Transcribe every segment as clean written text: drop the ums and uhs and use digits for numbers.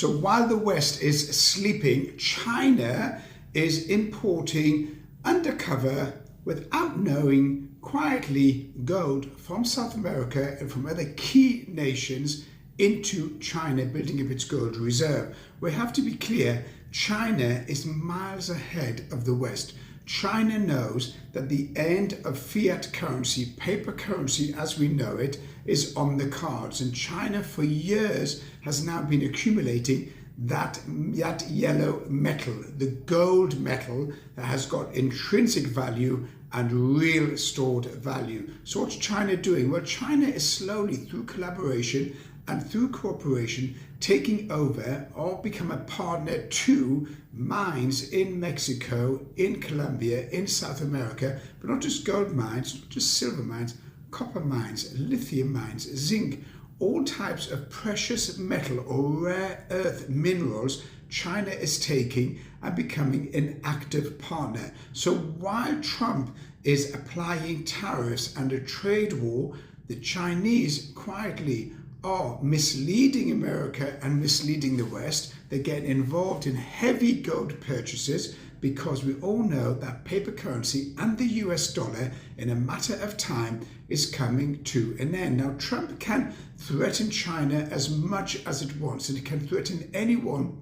So while the West is sleeping, China is importing undercover, without knowing, quietly gold from South America and from other key nations into China, building up its gold reserve. We have to be clear, China is miles ahead of the West. China knows that the end of fiat currency, paper currency as we know it, is on the cards. And China for years has now been accumulating that yellow metal, the gold metal that has got intrinsic value and real stored value. So what's China doing? Well, China is slowly, through collaboration and through cooperation, taking over or become a partner to mines in Mexico, in Colombia, in South America, but not just gold mines, not just silver mines, copper mines, lithium mines, zinc, all types of precious metal or rare earth minerals. China is taking and becoming an active partner. So while Trump is applying tariffs and a trade war, the Chinese quietly are misleading America and misleading the West. They get involved in heavy gold purchases because we all know that paper currency and the US dollar in a matter of time is coming to an end. Now, Trump can threaten China as much as it wants, and it can threaten anyone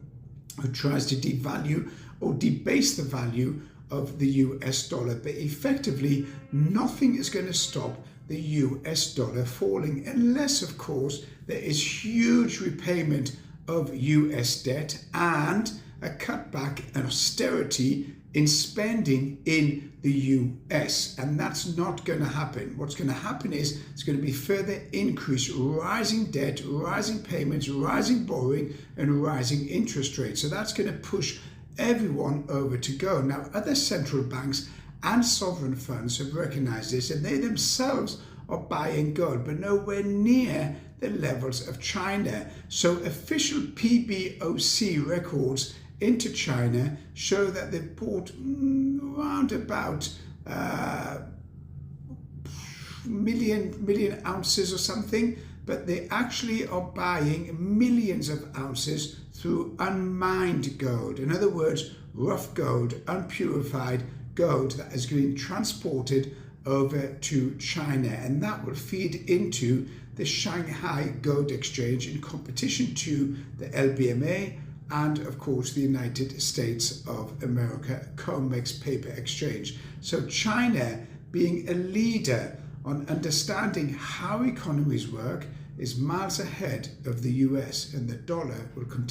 who tries to devalue or debase the value of the US dollar, but effectively nothing is going to stop the US dollar falling unless, of course, there is huge repayment of US debt and a cutback and austerity in spending in the US, and that's not going to happen. What's going to happen is it's going to be further increase, rising debt, rising payments, rising borrowing, and rising interest rates. So that's going to push everyone over to gold. Now, other central banks and sovereign funds have recognized this, and they themselves are buying gold, but nowhere near the levels of China. So official PBOC records into China show that they've bought around about million ounces or something, but they actually are buying millions of ounces through unmined gold. In other words, rough gold, unpurified gold that is being transported over to China, and that will feed into the Shanghai Gold Exchange in competition to the LBMA and, of course, the United States of America COMEX paper exchange. So China, being a leader on understanding how economies work, is miles ahead of the US, and the dollar will continue